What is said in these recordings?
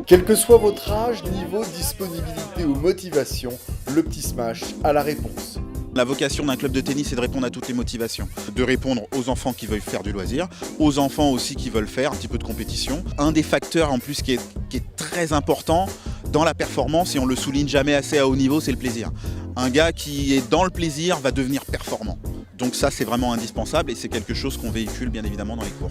Quel que soit votre âge, niveau, disponibilité ou motivation, le Petit Smash a la réponse. La vocation d'un club de tennis, c'est de répondre à toutes les motivations. De répondre aux enfants qui veulent faire du loisir, aux enfants aussi qui veulent faire un petit peu de compétition. Un des facteurs en plus qui est très important dans la performance, et on le souligne jamais assez à haut niveau, c'est le plaisir. Un gars qui est dans le plaisir va devenir performant. Donc ça, c'est vraiment indispensable et c'est quelque chose qu'on véhicule bien évidemment dans les cours.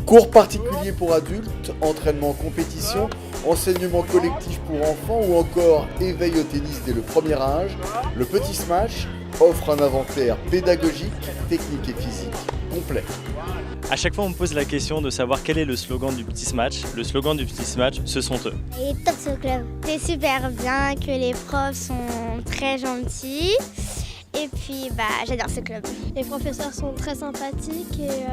Cours particuliers pour adultes, entraînement compétition, enseignement collectif pour enfants ou encore éveil au tennis dès le premier âge, le Petit Smash offre un inventaire pédagogique, technique et physique complet. À chaque fois, on me pose la question de savoir quel est le slogan du Petit Smash. Le slogan du Petit Smash, ce sont eux. Et top ce club. C'est super bien que les profs sont très gentils. Et puis, j'adore ce club. Les professeurs sont très sympathiques et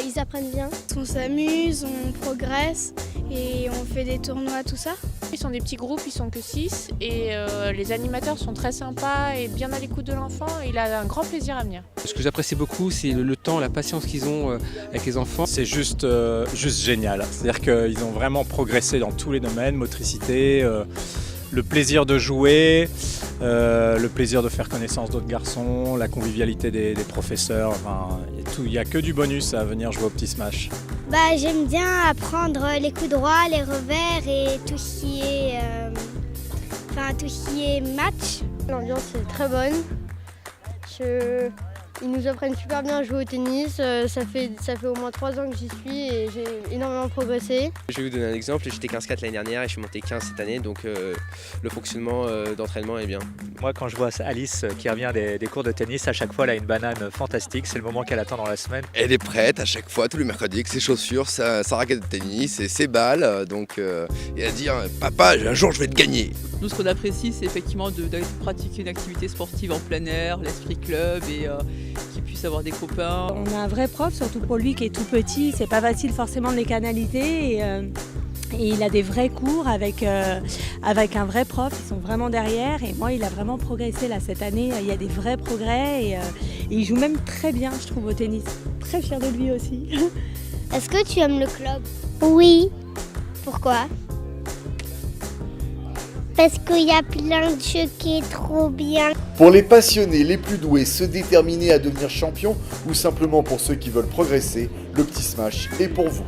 ils apprennent bien. On s'amuse, on progresse et on fait des tournois, tout ça. Ils sont des petits groupes, ils sont que 6 et les animateurs sont très sympas et bien à l'écoute de l'enfant. Il a un grand plaisir à venir. Ce que j'apprécie beaucoup, c'est le temps, la patience qu'ils ont avec les enfants. C'est juste génial. C'est-à-dire qu'ils ont vraiment progressé dans tous les domaines, motricité, le plaisir de jouer, le plaisir de faire connaissance d'autres garçons, la convivialité des professeurs. Enfin, il n'y a que du bonus à venir jouer au Petit Smash. J'aime bien apprendre les coups droits, les revers et tout ce qui est match. L'ambiance est très bonne. Ils nous apprennent super bien à jouer au tennis. Ça fait au moins 3 ans que j'y suis et j'ai énormément progressé. Je vais vous donner un exemple. J'étais 15-4 l'année dernière et je suis monté 15 cette année. Donc le fonctionnement d'entraînement est bien. Moi, quand je vois Alice qui revient des cours de tennis, à chaque fois, elle a une banane fantastique. C'est le moment qu'elle attend dans la semaine. Elle est prête à chaque fois, tous les mercredis, avec ses chaussures, sa raquette de tennis et ses balles. Et à dire « Papa, un jour, je vais te gagner ». Nous, ce qu'on apprécie, c'est effectivement de pratiquer une activité sportive en plein air, l'esprit club et qu'ils puissent avoir des copains. On a un vrai prof, surtout pour lui qui est tout petit. C'est pas facile forcément de les canaliser. Et il a des vrais cours avec un vrai prof, ils sont vraiment derrière et moi il a vraiment progressé là cette année, il y a des vrais progrès et il joue même très bien je trouve au tennis, très fier de lui aussi. Est-ce que tu aimes le club? Oui. Pourquoi? Parce qu'il y a plein de jeux qui est trop bien. Pour les passionnés, les plus doués, ceux déterminés à devenir champions ou simplement pour ceux qui veulent progresser, le Petit Smash est pour vous.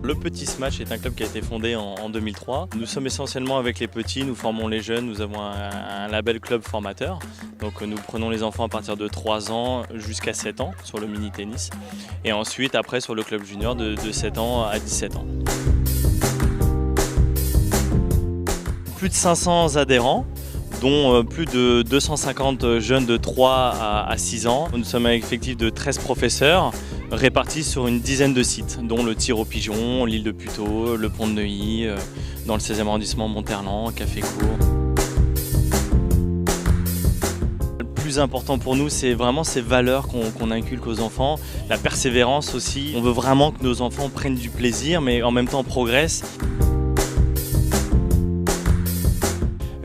Le Petit Smash est un club qui a été fondé en 2003. Nous sommes essentiellement avec les petits, nous formons les jeunes, nous avons un label club formateur. Donc nous prenons les enfants à partir de 3 ans jusqu'à 7 ans sur le mini-tennis. Et ensuite après sur le club junior de 7 ans à 17 ans. Plus de 500 adhérents, dont plus de 250 jeunes de 3 à 6 ans. Nous sommes un effectif de 13 professeurs répartis sur une dizaine de sites, dont le Tir aux Pigeons, l'île de Puteaux, le Pont de Neuilly, dans le 16e arrondissement Monterland, Café-Court. Le plus important pour nous, c'est vraiment ces valeurs qu'on inculque aux enfants, la persévérance aussi. On veut vraiment que nos enfants prennent du plaisir, mais en même temps progressent.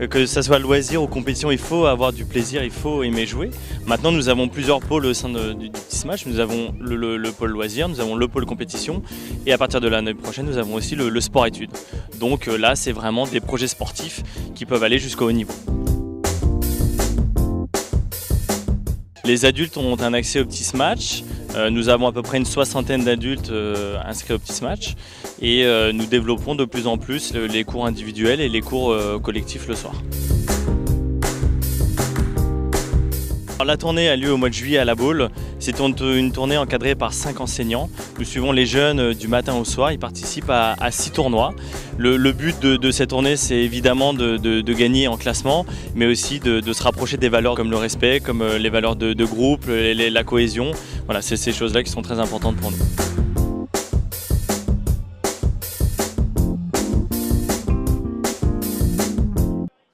Que ce soit loisir ou compétition, il faut avoir du plaisir, il faut aimer jouer. Maintenant, nous avons plusieurs pôles au sein du Petit Smash. Nous avons le pôle loisir, nous avons le pôle compétition et à partir de l'année prochaine, nous avons aussi le sport-études. Donc là, c'est vraiment des projets sportifs qui peuvent aller jusqu'au haut niveau. Les adultes ont un accès au Petit Smash. Nous avons à peu près une 60aine d'adultes inscrits au Petit Smash et nous développons de plus en plus les cours individuels et les cours collectifs le soir. Alors, la tournée a lieu au mois de juillet à La Baule. C'est une tournée encadrée par 5 enseignants. Nous suivons les jeunes du matin au soir. Ils participent à 6 tournois. Le but de cette tournée, c'est évidemment de gagner en classement, mais aussi de se rapprocher des valeurs comme le respect, comme les valeurs de groupe, la cohésion. Voilà, c'est ces choses-là qui sont très importantes pour nous.